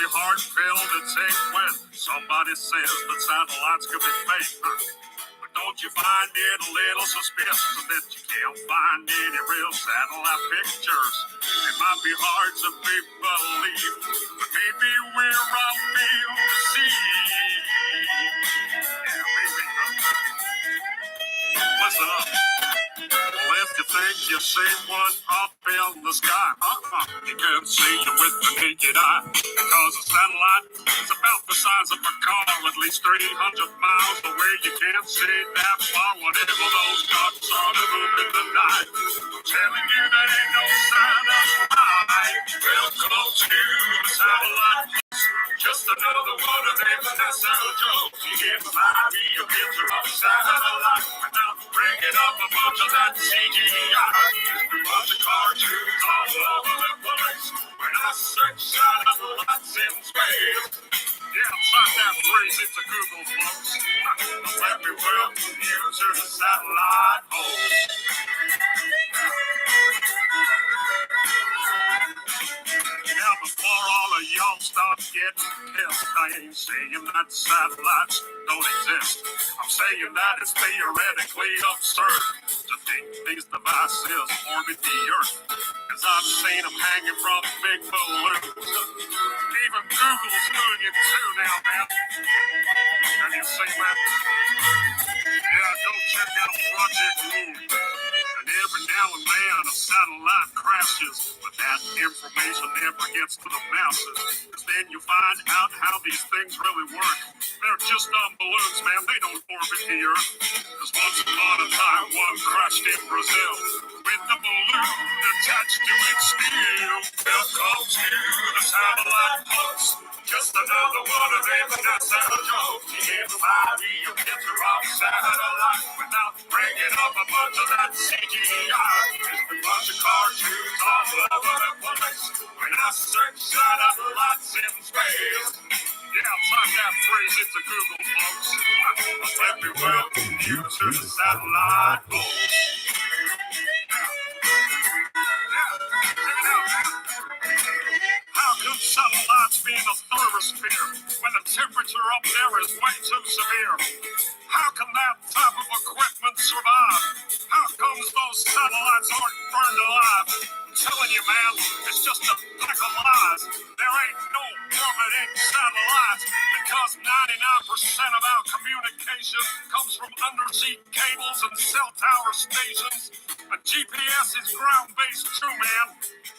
really hard pill to take when somebody says that satellites could be fake. But don't you find it a little suspicious that you can't find any real satellite pictures? It might be hard to be believed, but maybe we're all being deceived. Yeah, maybe. Listen up. Well, if you think you see one up in the sky, you can't see it with the naked eye, because a satellite is about the size of a car, at least 300 miles away. You can't see that far, whatever those dots are that move in the night. I'm telling you, there ain't no sign of life. Welcome to the satellite. Just another one of them NASA jokes. You get by me a picture of a satellite without bringing up a bunch of that CGI. A bunch of cartoons all over the place. When I search satellites in space, yeah, type that phrase into Google, folks. Let me welcome you to the satellite home. Now, before all of y'all start getting pissed, I ain't saying that satellites don't exist. I'm saying that it's theoretically absurd to think these devices orbit the Earth. Cause I've seen them hanging from big balloons. Even Google's doing it too now, man. Have you seen that? Yeah, go check out Project Moon. And every now and then a satellite crashes, but that information never gets to the masses. Cause then you find out how these things really work. They're just balloons, man. They don't orbit the Earth. Cause once upon a time, one crashed in Brazil with the balloon attached to its steel. Welcome to the satellite host. Just another one of them NASA jokes. You can't buy me a picture of a satellite without bringing up a bunch of that CGI. Just a bunch of cartoons all over the place. When I search satellites in space, yeah, type that phrase into Google, folks. Let me welcome you to the satellite host. How could satellites be in a thermosphere when the temperature up there is way too severe? How can that type of equipment survive? How comes those satellites aren't burned alive? I'm telling you, man, it's just a pack of lies. There ain't no orbiting satellites because 99% of our communication comes from undersea cables and cell tower stations. And GPS is ground-based too, man.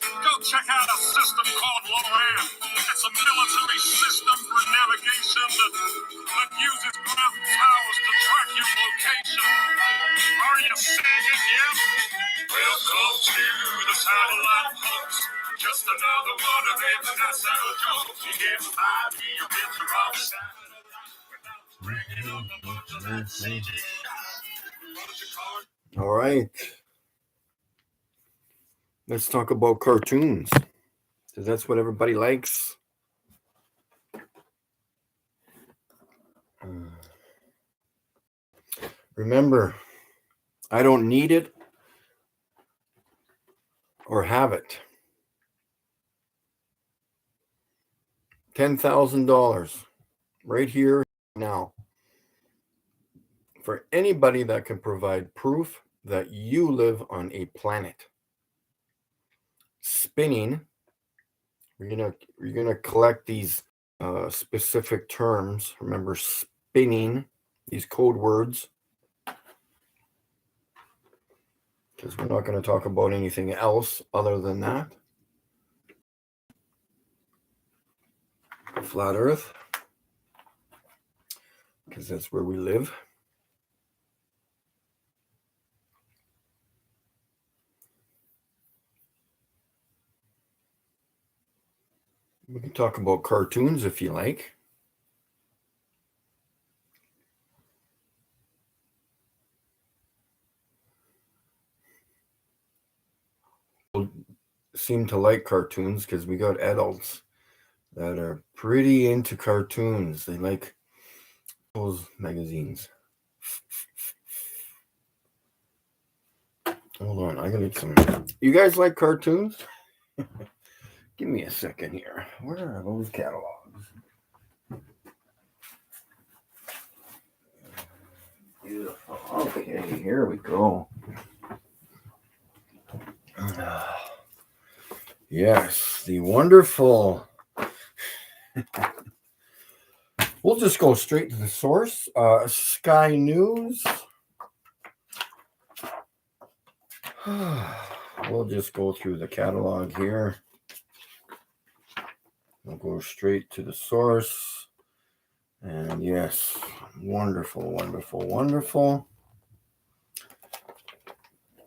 Go check out a system called LORAN. It's a military system for navigation that uses ground towers to track your location. Are you seeing it yet? Welcome to the satellite host. Just another one of them NASA jokes. You get by me a picture of a satellite without bringing up a bunch of that CGI. All right. Let's talk about cartoons, because that's what everybody likes. Remember, I don't need it or have it. $10,000 right here now for anybody that can provide proof that you live on a planet. Spinning, we're gonna collect these specific terms. Remember, spinning, these code words, because we're not going to talk about anything else other than that. Flat Earth, because that's where we live. We can talk about cartoons if you like. People seem to like cartoons because we got adults that are pretty into cartoons. They like those magazines. Hold on, I gotta get some. You guys like cartoons? Give me a second here. Where are those catalogs? Beautiful. Okay, here we go. Yes, the wonderful. We'll just go straight to the source. Sky News. We'll just go through the catalog here. We'll go straight to the source. And yes, wonderful, wonderful, wonderful.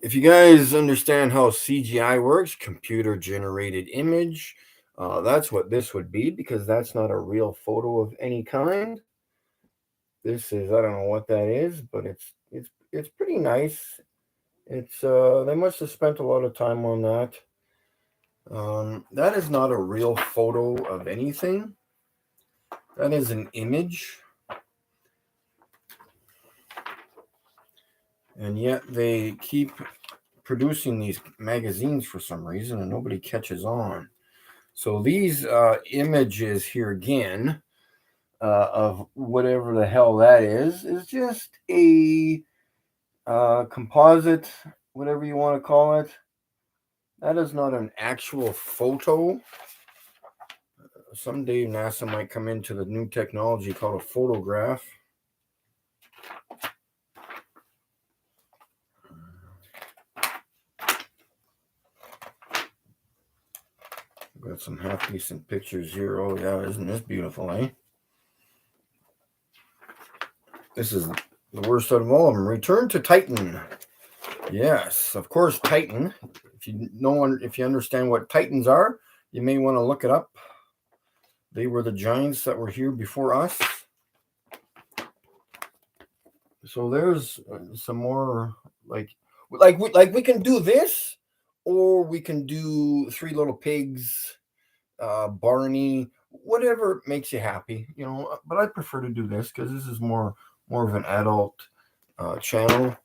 If you guys understand how CGI works, computer generated image, that's what this would be, because that's not a real photo of any kind. This is, I don't know what that is, but it's pretty nice. It's they must have spent a lot of time on that. That is not a real photo of anything. That is an image. And yet they keep producing these magazines for some reason, and nobody catches on. So these images here again of whatever the hell that is just a composite, whatever you want to call it. That is not an actual photo. Someday NASA might come into the new technology called a photograph. Got some half decent pictures here. Oh yeah, isn't this beautiful, eh? This is the worst out of all of them. Return to Titan. Yes, of course, Titan. If you understand what Titans are, you may want to look it up. They were the giants that were here before us. So there's some more like we can do this, or we can do Three Little Pigs, Barney, whatever makes you happy, But I prefer to do this because this is more of an adult channel.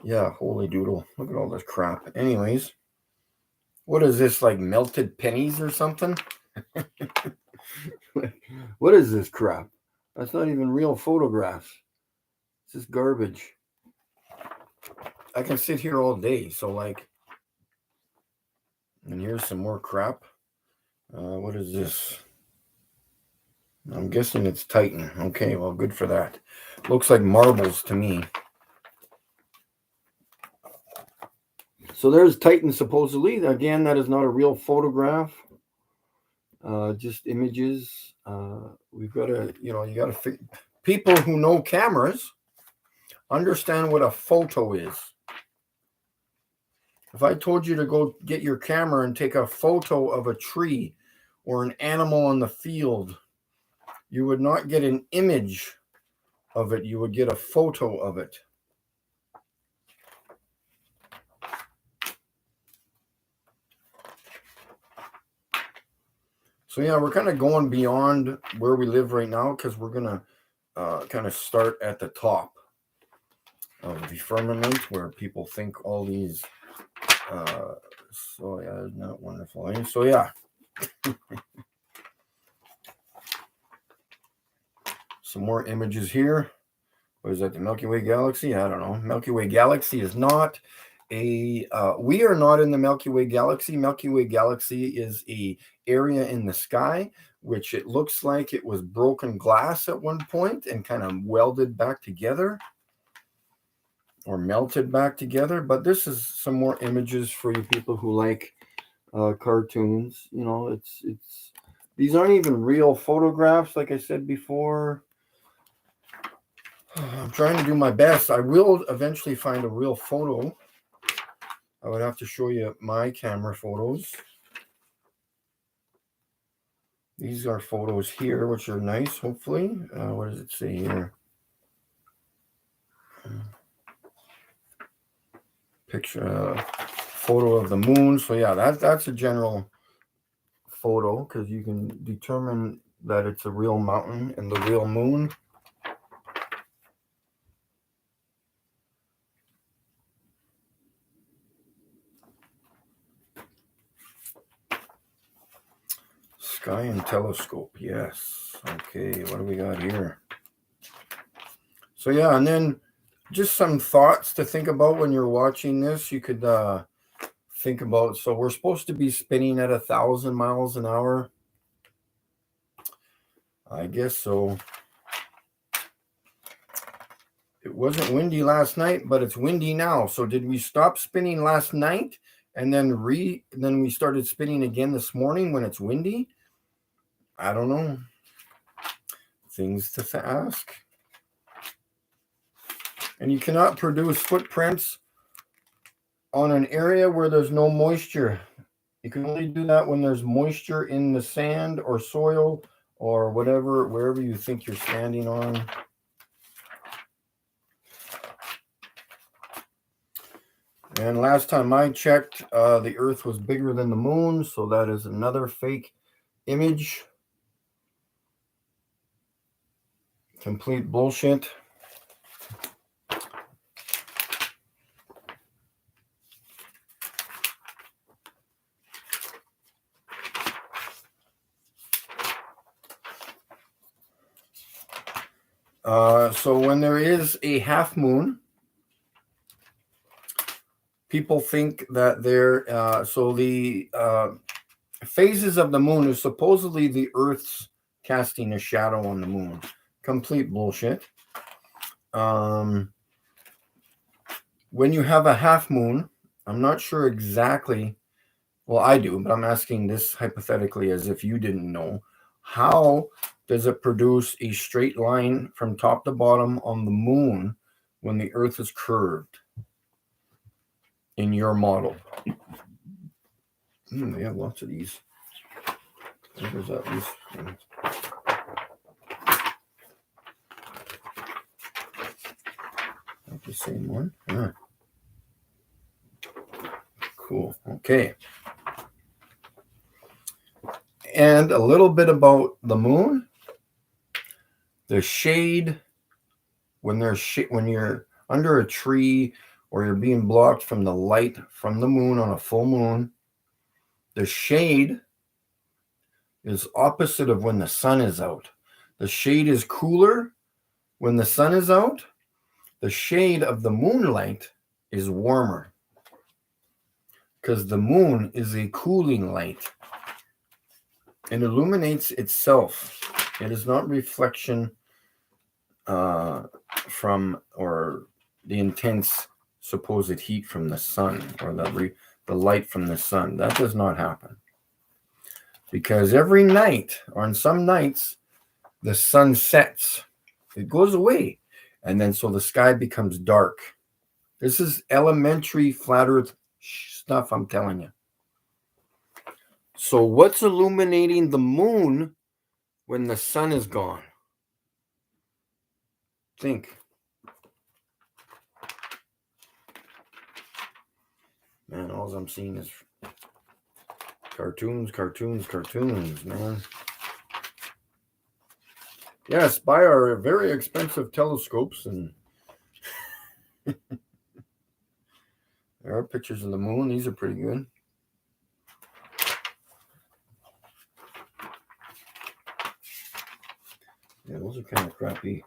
Yeah, holy doodle! Look at all this crap. Anyways, what is this, like melted pennies or something? What is this crap? That's not even real photographs. It's just garbage. I can sit here all day. So like, and here's some more crap. What is this? I'm guessing it's Titan. Okay, well, good for that. Looks like marbles to me. So there's Titan, supposedly. Again, that is not a real photograph. Just images. We've got to, you got to people who know cameras understand what a photo is. If I told you to go get your camera and take a photo of a tree or an animal in the field, you would not get an image of it. You would get a photo of it. So yeah, we're kind of going beyond where we live right now, because we're going to kind of start at the top of the firmament, where people think all these so yeah, isn't that wonderful, eh? So yeah. Some more images here. What is that, the Milky Way galaxy? I don't know. Milky Way galaxy is not a we are not in the Milky Way galaxy. Milky Way galaxy is a area in the sky which it looks like it was broken glass at one point and kind of welded back together or melted back together. But this is some more images for you people who like cartoons. It's these aren't even real photographs, like I said before. I'm trying to do my best. I will eventually find a real photo. I would have to show you my camera photos. These are photos here, which are nice, hopefully. What does it say here? Picture, photo of the moon. So yeah, that's a general photo, because you can determine that it's a real mountain and the real moon. Sky and telescope, yes. Okay, what do we got here? So yeah, and then just some thoughts to think about when you're watching this. You could think about, so we're supposed to be spinning at 1,000 miles an hour. I guess so. It wasn't windy last night, but it's windy now. So did we stop spinning last night and then we started spinning again this morning when it's windy? I don't know. Things to ask. And you cannot produce footprints on an area where there's no moisture. You can only do that when there's moisture in the sand or soil or whatever, wherever you think you're standing on. And last time I checked, the Earth was bigger than the moon, so that is another fake image. Complete bullshit. So when there is a half moon, people think that so the phases of the moon is supposedly the Earth's casting a shadow on the moon. Complete bullshit. When you have a half moon, I'm not sure exactly. Well, I do, but I'm asking this hypothetically as if you didn't know. How does it produce a straight line from top to bottom on the moon when the Earth is curved in your model? They have lots of these. There's at least one. Not the same one. Yeah. Cool. Okay. And a little bit about the moon. The shade when you're under a tree or you're being blocked from the light from the moon on a full moon, the shade is opposite of when the sun is out. The shade is cooler when the sun is out. The shade of the moonlight is warmer because the moon is a cooling light. It illuminates itself. It is not reflection from or the intense supposed heat from the sun or the light from the sun. That does not happen. Because every night, or on some nights, the sun sets. It goes away. And then so the sky becomes dark. This is elementary flat earth stuff, I'm telling you. So what's illuminating the moon when the sun is gone? Think. Man, all I'm seeing is cartoons, man. Yes, buy our very expensive telescopes, and there are pictures of the moon. These are pretty good. Yeah, those are kind of crappy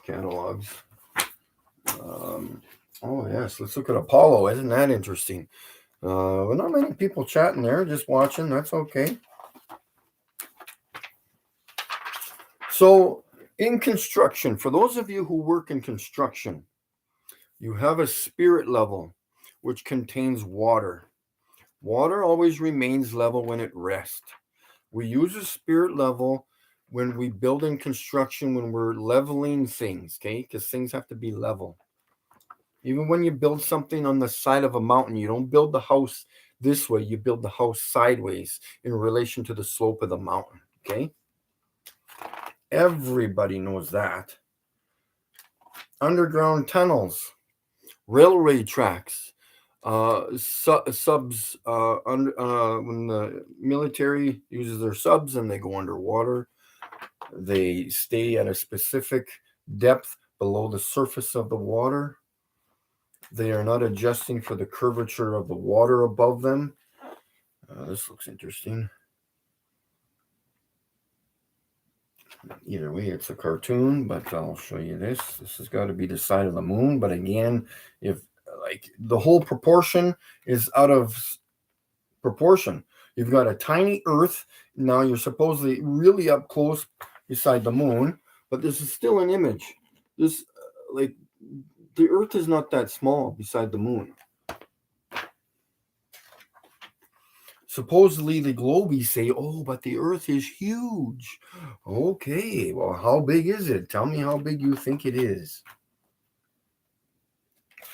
catalogs. Oh, yes, let's look at Apollo. Isn't that interesting? Well, not many people chatting there, just watching. That's okay. So, in construction, for those of you who work in construction, you have a spirit level, which contains water. Water always remains level when it rests. We use a spirit level when we build in construction, when we're leveling things, okay? Because things have to be level. Even when you build something on the side of a mountain, you don't build the house this way. You build the house sideways in relation to the slope of the mountain, okay? Everybody knows that. Underground tunnels, railway tracks, subs, when the military uses their subs and they go underwater, they stay at a specific depth below the surface of the water. They are not adjusting for the curvature of the water above them. This looks interesting. Either way, it's a cartoon, but I'll show you this. This has got to be the side of the moon. But again, if like the whole proportion is out of proportion. You've got a tiny Earth. Now you're supposedly really up close beside the moon, but this is still an image. This, like, the Earth is not that small beside the moon. Supposedly the globies say, oh, but the Earth is huge. Okay, well, how big is it? Tell me how big you think it is.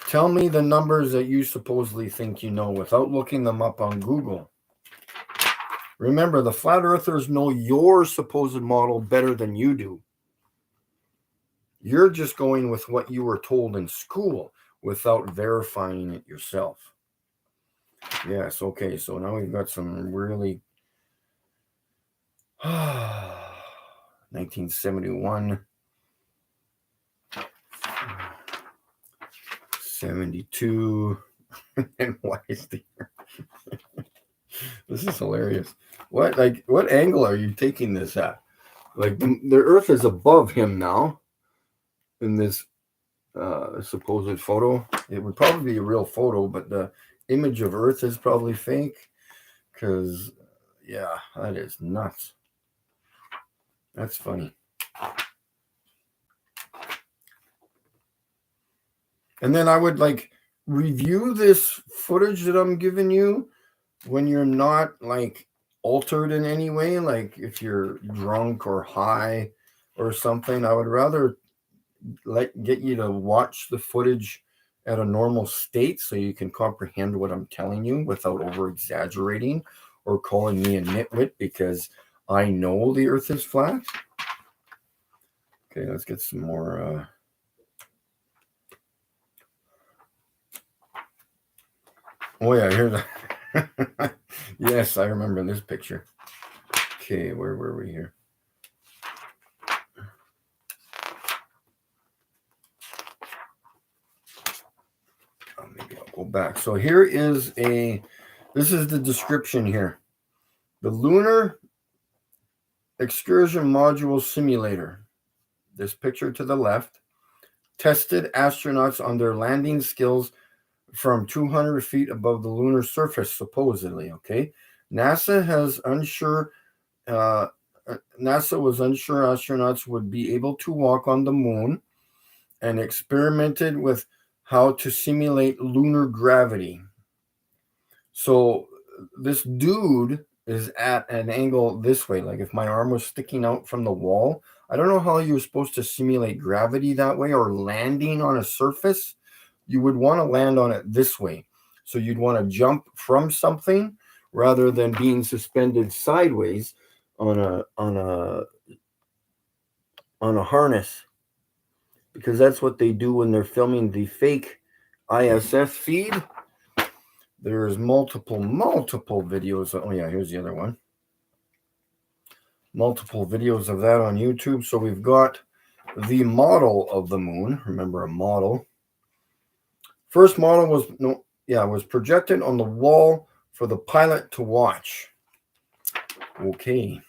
Tell me the numbers that you supposedly think you know without looking them up on Google. Remember, the flat earthers know your supposed model better than you do. You're just going with what you were told in school without verifying it yourself. Yes, okay, so now we've got some really 1971, 72, and why is the this is hilarious. What angle are you taking this at? Like the Earth is above him now in this supposed photo. It would probably be a real photo, but the image of Earth is probably fake. Because, yeah, that is nuts. That's funny. And then I would like review this footage that I'm giving you when you're not like altered in any way, like if you're drunk or high or something. I would rather get you to watch the footage at a normal state so you can comprehend what I'm telling you without over exaggerating or calling me a nitwit because I know the Earth is flat. Okay, let's get some more. Oh yeah, here's a yes, I remember this picture. Okay, where were we here? Oh, maybe I'll go back. So here is this is the description here. The Lunar Excursion Module Simulator. This picture to the left tested astronauts on their landing skills from 200 feet above the lunar surface, supposedly. Okay, NASA has unsure. NASA was unsure astronauts would be able to walk on the moon, and experimented with how to simulate lunar gravity. So this dude is at an angle this way. Like if my arm was sticking out from the wall, I don't know how you're supposed to simulate gravity that way or landing on a surface. You would want to land on it this way. So you'd want to jump from something rather than being suspended sideways on a harness, because that's what they do when they're filming the fake ISS feed. There's multiple videos. Oh yeah, here's the other one. Multiple videos of that on YouTube. So we've got the model of the moon. Remember, a model. First model was projected on the wall for the pilot to watch. Okay.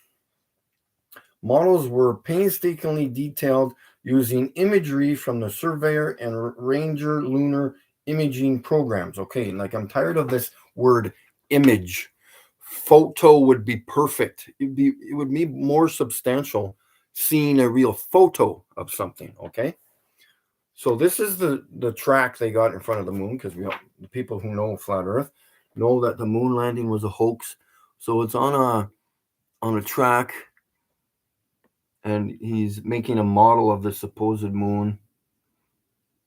Models were painstakingly detailed using imagery from the Surveyor and Ranger lunar imaging programs. Okay, like I'm tired of this word image. Photo would be perfect. It would be more substantial seeing a real photo of something. Okay, so this is the track they got in front of the moon, because the people who know flat Earth know that the moon landing was a hoax. So it's on a track, and he's making a model of the supposed moon,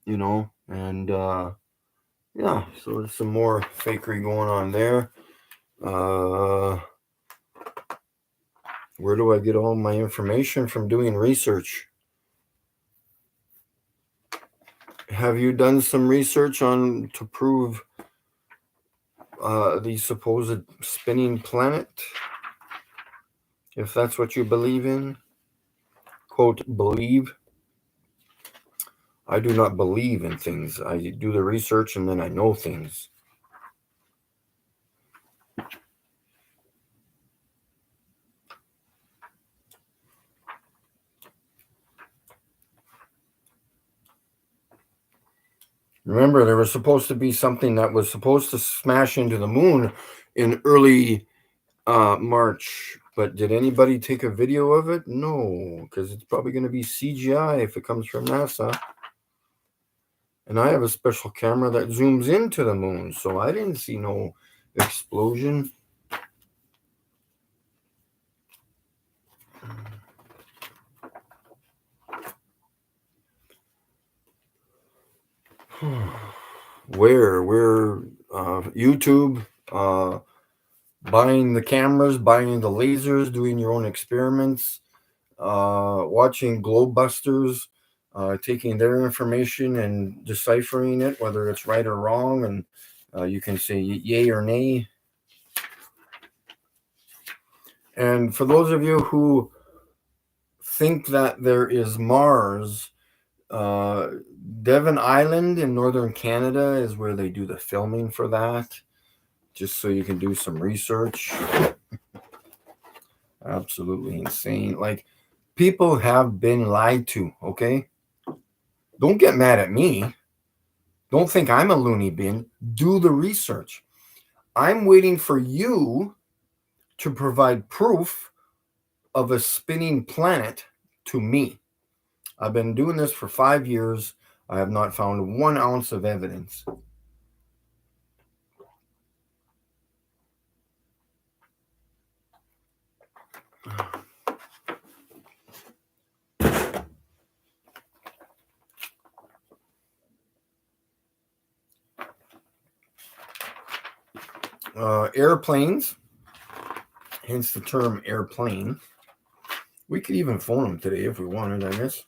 and yeah, so there's some more fakery going on there. Where do I get all my information from? Doing research. Have you done some research to prove the supposed spinning planet? If that's what you believe in, quote, believe. I do not believe in things. I do the research and then I know things. Remember, there was supposed to be something that was supposed to smash into the moon in early March. But did anybody take a video of it? No, because it's probably going to be CGI if it comes from NASA. And I have a special camera that zooms into the moon, so I didn't see no explosion. Where YouTube, buying the cameras, buying the lasers, doing your own experiments, watching globebusters, taking their information and deciphering it, whether it's right or wrong, and you can say yay or nay. And for those of you who think that there is Mars, Devon Island in northern Canada is where they do the filming for that, just so you can do some research. Absolutely insane. Like, people have been lied to, okay? Don't get mad at me. Don't think I'm a loony bin. Do the research. I'm waiting for you to provide proof of a spinning planet to me. I've been doing this for 5 years. I have not found 1 ounce of evidence. Airplanes, hence the term airplane. We could even phone them today if we wanted, I guess.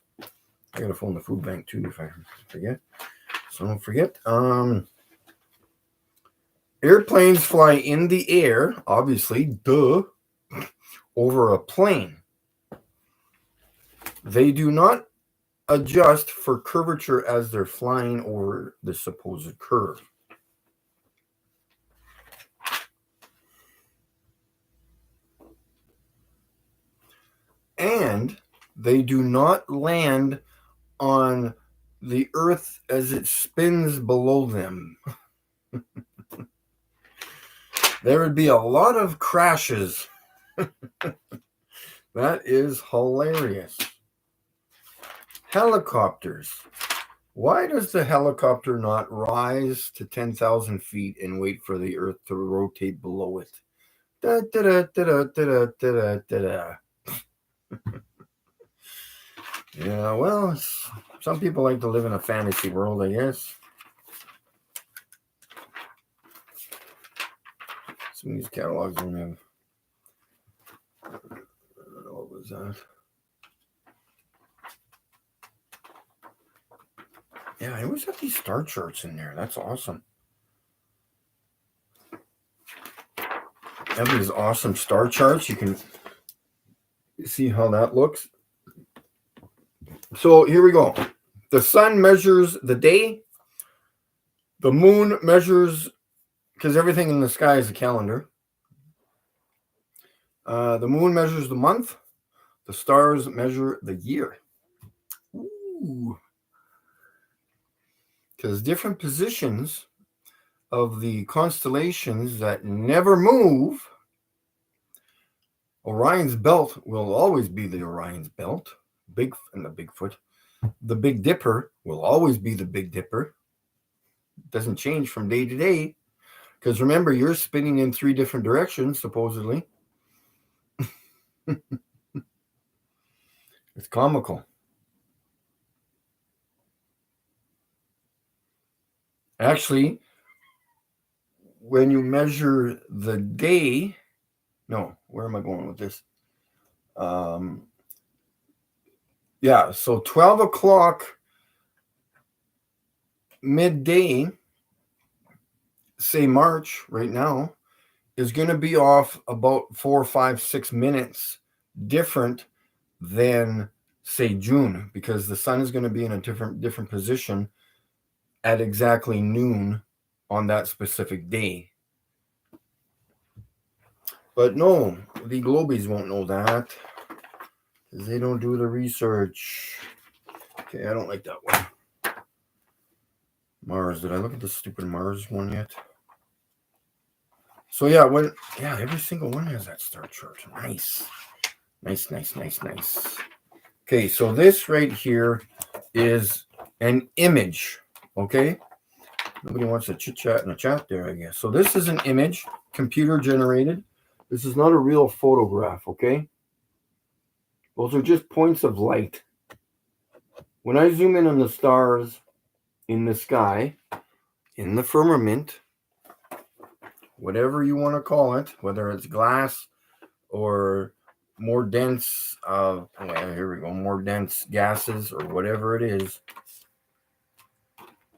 I gotta phone the food bank too if I forget. So don't forget. Airplanes fly in the air, obviously, duh, over a plane. They do not adjust for curvature as they're flying over the supposed curve. And they do not land on the earth as it spins below them. There would be a lot of crashes. That is hilarious. Helicopters. Why does the helicopter not rise to 10,000 feet and wait for the earth to rotate below it? Da, da, da, da, da, da, da, da. Yeah, well, some people like to live in a fantasy world, I guess. Some of these catalogs don't have. What was that? Yeah, I always have these star charts in there. That's awesome. Have these awesome star charts. You can see how that looks. So here we go. The sun measures the day. The moon measures, because everything in the sky is a calendar. The moon measures the month. The stars measure the year. Ooh. Because different positions of the constellations that never move, Orion's belt will always be the Orion's belt. The Bigfoot. The Big Dipper will always be the Big Dipper. It doesn't change from day to day. Because remember, you're spinning in 3 different directions, supposedly. It's comical. Actually, when you measure the day, where am I going with this? Yeah, so 12 o'clock midday, say March right now, is going to be off about 4, 5, 6 minutes different than, say, June, because the sun is going to be in a different position at exactly noon on that specific day. But no, the Globies won't know that because they don't do the research. Okay, I don't like that one. Mars. Did I look at the stupid Mars one yet? So yeah, every single one has that star chart. Nice. Okay, so this right here is an image. Okay, nobody wants to chit chat in the chat there, I guess. So this is an image, computer generated. This is not a real photograph. Okay, those are just points of light. When I zoom in on the stars in the sky, in the firmament, whatever you want to call it, whether it's glass or more dense, more dense gases or whatever it is.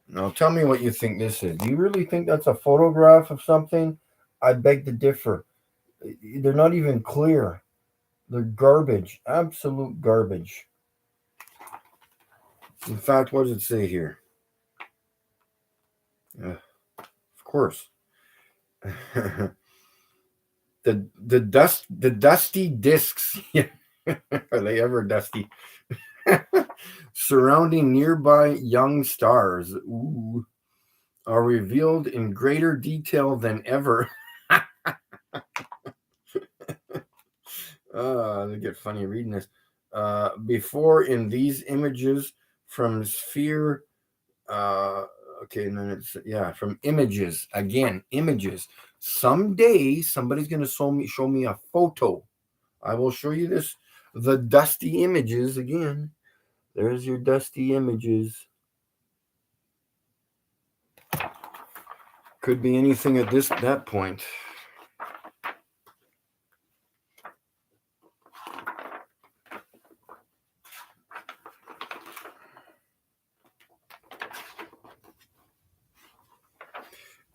Now tell me what you think this is. Do you really think that's a photograph of something? I beg to differ. They're not even clear. They're garbage. Absolute garbage. In fact, what does it say here? Of course. the dusty discs. Are they ever dusty? Surrounding nearby young stars, are revealed in greater detail than ever. They get funny reading this. Before in these images from sphere. Okay, and then it's from images again. Images. Someday somebody's gonna show me a photo. I will show you this. The dusty images again. There's your dusty images. Could be anything at that point.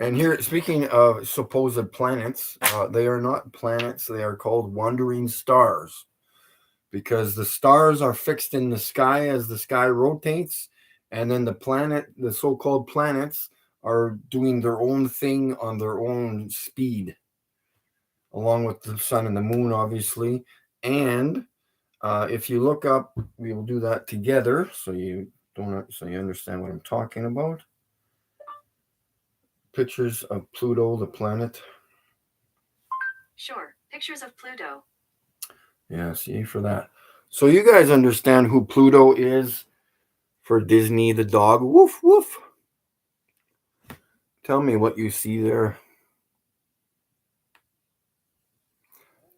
And here, speaking of supposed planets, they are not planets. They are called wandering stars, because the stars are fixed in the sky as the sky rotates, and then the so-called planets, are doing their own thing on their own speed, along with the sun and the moon, obviously. And if you look up, we will do that together, so you understand what I'm talking about. Pictures of Pluto, the planet. Sure, pictures of Pluto. Yeah, see for that. So you guys understand who Pluto is for Disney the dog? Woof, woof. Tell me what you see there.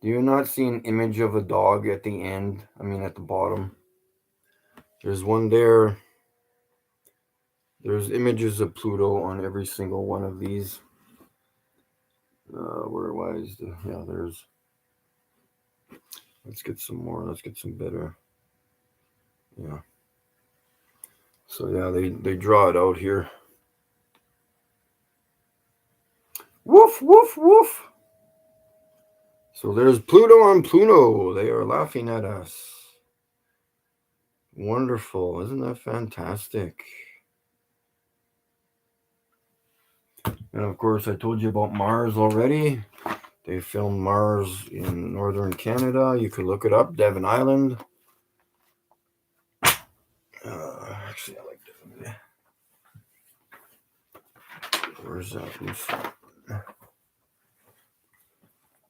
Do you not see an image of a dog at the end? I mean, at the bottom. There's one there. There's images of Pluto on every single one of these. Where was the? Yeah, there's. Let's get some more. Let's get some better. Yeah. So yeah, they draw it out here. Woof, woof, woof. So there's Pluto on Pluto. They are laughing at us. Wonderful. Isn't that fantastic? And of course, I told you about Mars already. They filmed Mars in northern Canada. You could look it up, Devon Island. Actually, I like Devon. Where's that?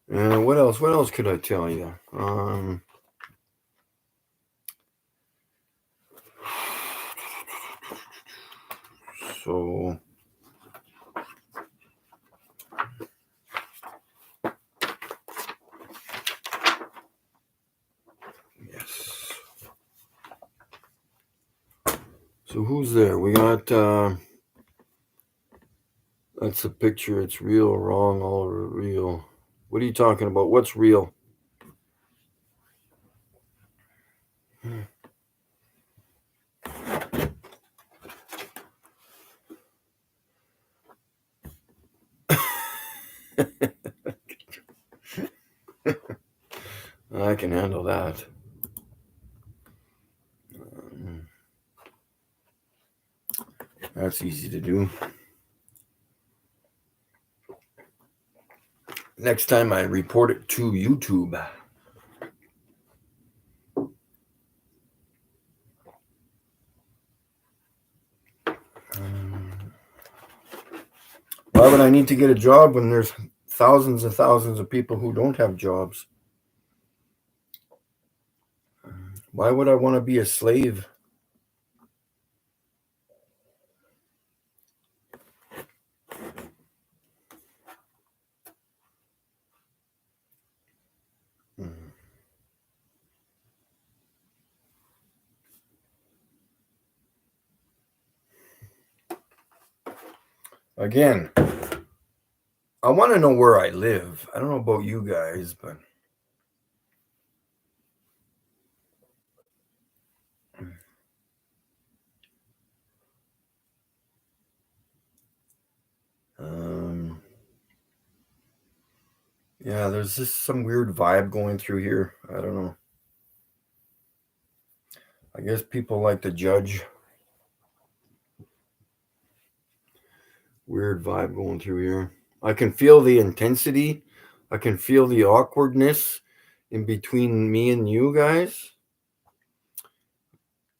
And what else? What else could I tell you? So yes. So who's there? We got. That's a picture. It's real, wrong, all real. What are you talking about? What's real? I can handle that. That's easy to do. Next time I report it to YouTube. I need to get a job when there's thousands and thousands of people who don't have jobs? Why would I want to be a slave? Again, I want to know where I live. I don't know about you guys, but yeah, there's just some weird vibe going through here. I don't know. I guess people like to judge. Weird vibe going through here. I can feel the intensity. I can feel the awkwardness in between me and you guys.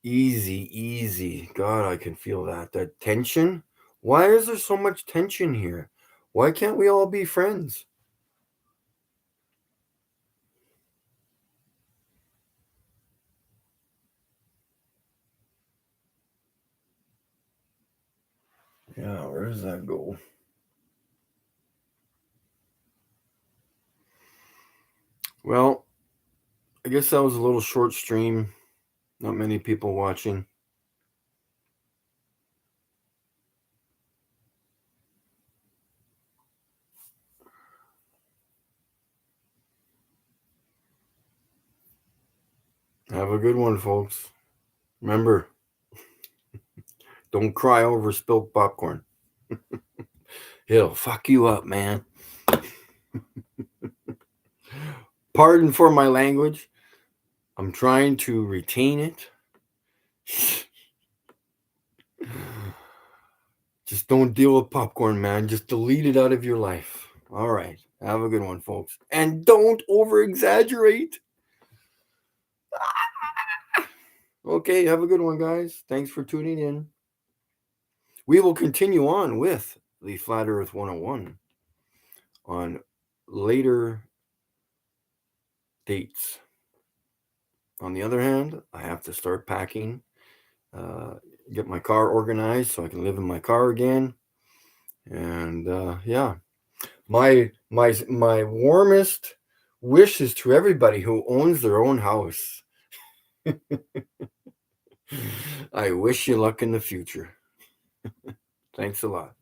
Easy. God, I can feel that. That tension. Why is there so much tension here? Why can't we all be friends? Yeah, where does that go? Well, I guess that was a little short stream. Not many people watching. Have a good one, folks. Remember, don't cry over spilled popcorn. It'll fuck you up, man. Pardon for my language. I'm trying to retain it. Just don't deal with popcorn, man. Just delete it out of your life. All right. Have a good one, folks. And don't over exaggerate. Okay. Have a good one, guys. Thanks for tuning in. We will continue on with the Flat Earth 101 on later dates. On the other hand, I have to start packing, get my car organized so I can live in my car again. And yeah, my warmest wishes to everybody who owns their own house. I wish you luck in the future. Thanks a lot.